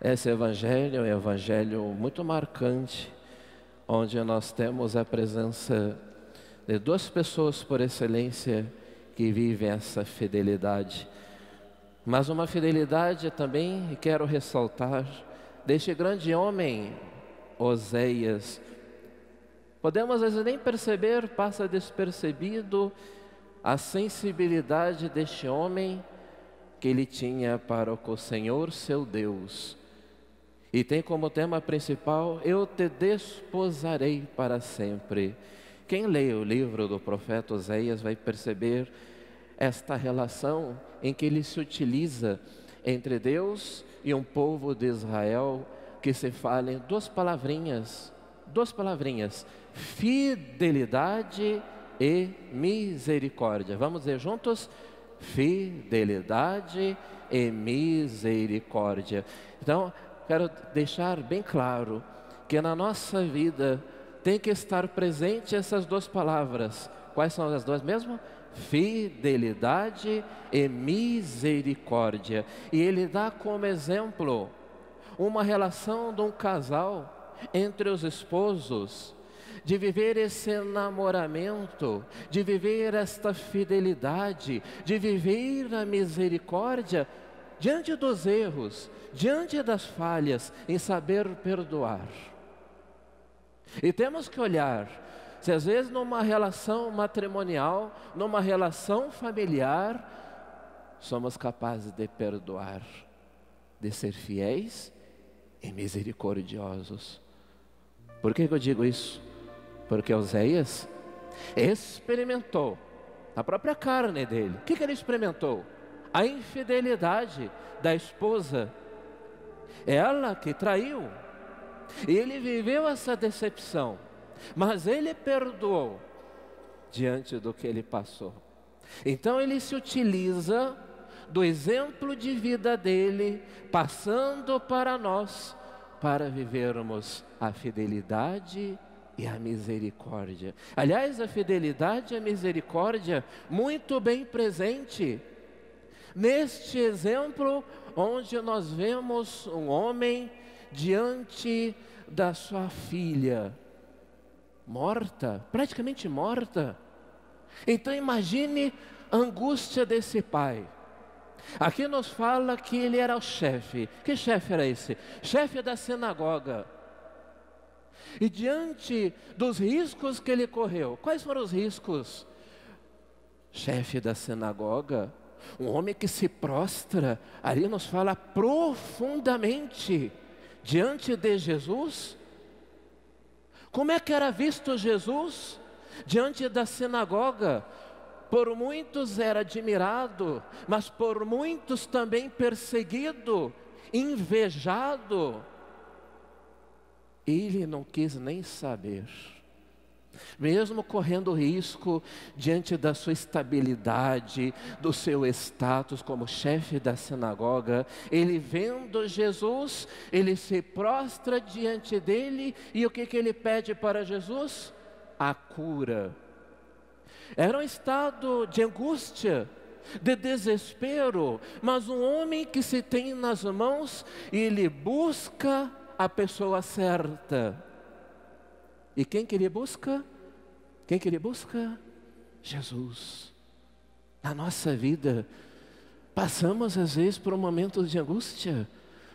Esse evangelho é um evangelho muito marcante, onde nós temos a presença de duas pessoas por excelência que vivem essa fidelidade. Mas uma fidelidade também, quero ressaltar, deste grande homem, Oséias. Podemos às vezes nem perceber, passa despercebido a sensibilidade deste homem que ele tinha para com o Senhor seu Deus. E tem como tema principal: eu te desposarei para sempre. Quem lê o livro do profeta Oséias vai perceber esta relação em que ele se utiliza entre Deus e um povo de Israel, que se falem duas palavrinhas, fidelidade e misericórdia. Vamos dizer juntos: fidelidade e misericórdia. Então, quero deixar bem claro que na nossa vida tem que estar presente essas duas palavras. Quais são as duas mesmo? Fidelidade e misericórdia. E ele dá como exemplo uma relação de um casal entre os esposos, de viver esse namoramento, de viver esta fidelidade, de viver a misericórdia diante dos erros, diante das falhas, em saber perdoar. E temos que olhar se às vezes numa relação matrimonial, numa relação familiar, somos capazes de perdoar, de ser fiéis e misericordiosos. Por que eu digo isso? Porque Oséias experimentou a própria carne dele. O que ele experimentou? A infidelidade da esposa. Ela que traiu. E ele viveu essa decepção, mas ele perdoou diante do que ele passou. Então ele se utiliza do exemplo de vida dele, passando para nós, para vivermos a fidelidade e a misericórdia. Aliás, a fidelidade e a misericórdia muito bem presente neste exemplo, onde nós vemos um homem diante da sua filha morta, praticamente morta. Então imagine a angústia desse pai. Aqui nos fala que ele era o chefe. Que chefe era esse? Chefe da sinagoga. E diante dos riscos que ele correu, quais foram os riscos? Chefe da sinagoga, um homem que se prostra, ali nos fala profundamente diante de Jesus. Como é que era visto Jesus diante da sinagoga? Por muitos era admirado, mas por muitos também perseguido, invejado. Ele não quis nem saber, mesmo correndo risco diante da sua estabilidade, do seu status como chefe da sinagoga. Ele vendo Jesus, ele se prostra diante dele, e o que ele pede para Jesus? A cura. Era um estado de angústia, de desespero, mas um homem que se tem nas mãos, e ele busca a pessoa certa. E quem que ele busca? Quem que ele busca? Jesus. Na nossa vida, passamos às vezes por momentos de angústia,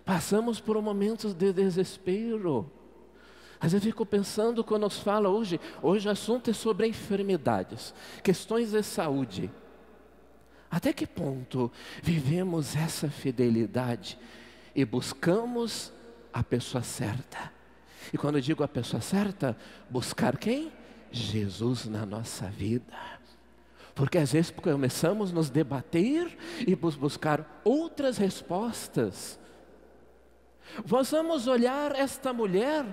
passamos por momentos de desespero. Às vezes eu fico pensando, quando nos fala hoje o assunto é sobre enfermidades, questões de saúde. Até que ponto vivemos essa fidelidade e buscamos a pessoa certa? E quando eu digo a pessoa certa, buscar quem? Jesus na nossa vida. Porque às vezes começamos a nos debater e buscar outras respostas. Vamos olhar esta mulher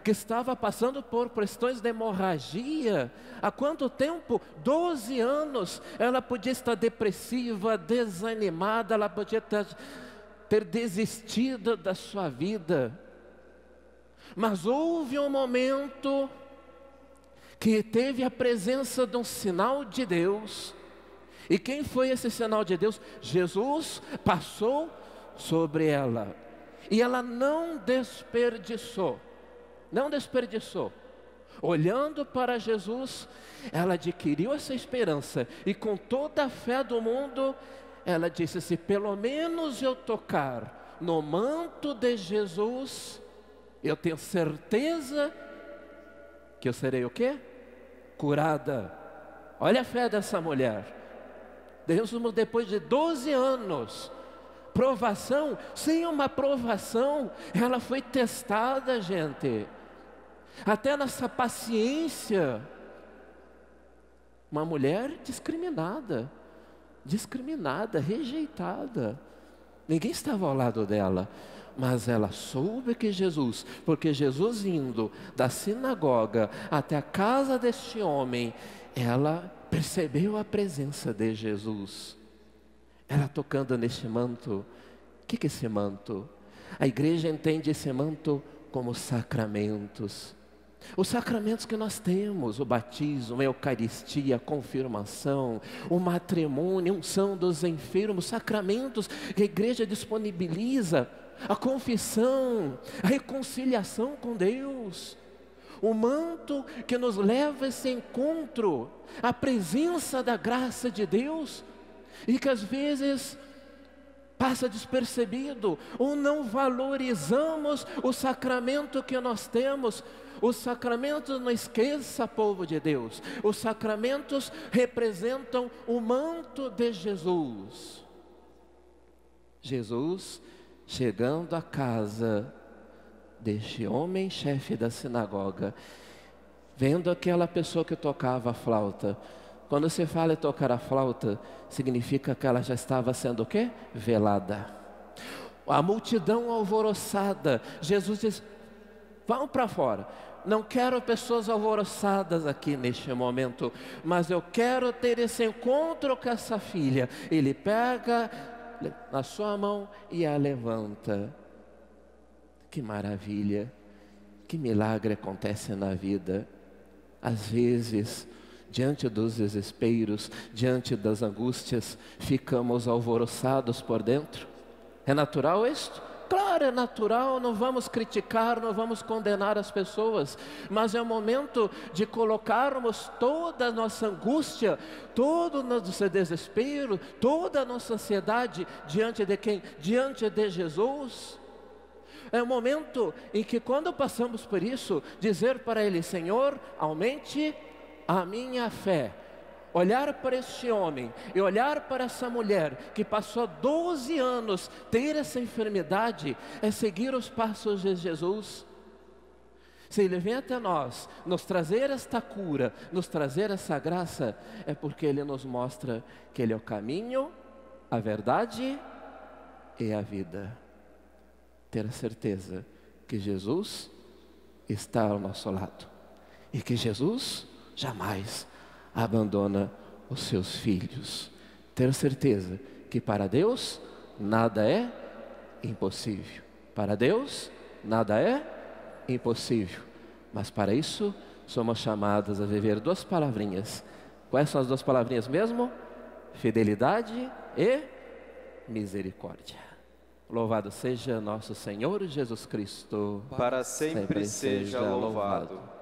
que estava passando por questões de hemorragia. Há quanto tempo? 12 anos. Ela podia estar depressiva, desanimada, ela podia ter desistido da sua vida. Mas houve um momento que teve a presença de um sinal de Deus. E quem foi esse sinal de Deus? Jesus passou sobre ela. E ela não desperdiçou. Não desperdiçou. Olhando para Jesus, ela adquiriu essa esperança. E com toda a fé do mundo, ela disse: se pelo menos eu tocar no manto de Jesus, eu tenho certeza que eu serei o quê? Curada. Olha a fé dessa mulher. Depois de 12 anos, provação, sim, uma provação, ela foi testada, gente, até nessa paciência. Uma mulher discriminada, rejeitada, ninguém estava ao lado dela, mas ela soube que Jesus, porque Jesus indo da sinagoga até a casa deste homem, ela percebeu a presença de Jesus. Ela tocando neste manto. O que é esse manto? A igreja entende esse manto como sacramentos. Os sacramentos que nós temos: o batismo, a eucaristia, a confirmação, o matrimônio, a unção dos enfermos, sacramentos que a igreja disponibiliza, a confissão, a reconciliação com Deus. O manto que nos leva a esse encontro, a presença da graça de Deus, e que às vezes passa despercebido, ou não valorizamos o sacramento que nós temos. Os sacramentos, não esqueça, povo de Deus, os sacramentos representam o manto de Jesus. Jesus chegando à casa deste homem chefe da sinagoga, vendo aquela pessoa que tocava a flauta. Quando se fala em tocar a flauta, significa que ela já estava sendo o quê? Velada. A multidão alvoroçada. Jesus diz: vão para fora. Não quero pessoas alvoroçadas aqui neste momento, mas eu quero ter esse encontro com essa filha. Ele pega na sua mão e a levanta. Que maravilha, que milagre acontece na vida. Às vezes, diante dos desesperos, diante das angústias, ficamos alvoroçados por dentro. É natural isto? Claro, é natural, não vamos criticar, não vamos condenar as pessoas, mas é o momento de colocarmos toda a nossa angústia, todo o nosso desespero, toda a nossa ansiedade diante de quem? Diante de Jesus. É o momento em que, quando passamos por isso, dizer para Ele: Senhor, aumente a minha fé. Olhar para este homem e olhar para essa mulher que passou 12 anos ter essa enfermidade, é seguir os passos de Jesus. Se Ele vem até nós, nos trazer esta cura, nos trazer essa graça, é porque Ele nos mostra que Ele é o caminho, a verdade e a vida. Ter a certeza que Jesus está ao nosso lado e que Jesus jamais abandona os seus filhos. Ter certeza que para Deus nada é impossível. Para Deus nada é impossível. Mas para isso somos chamados a viver duas palavrinhas. Quais são as duas palavrinhas mesmo? Fidelidade e misericórdia. Louvado seja nosso Senhor Jesus Cristo. Para sempre seja louvado.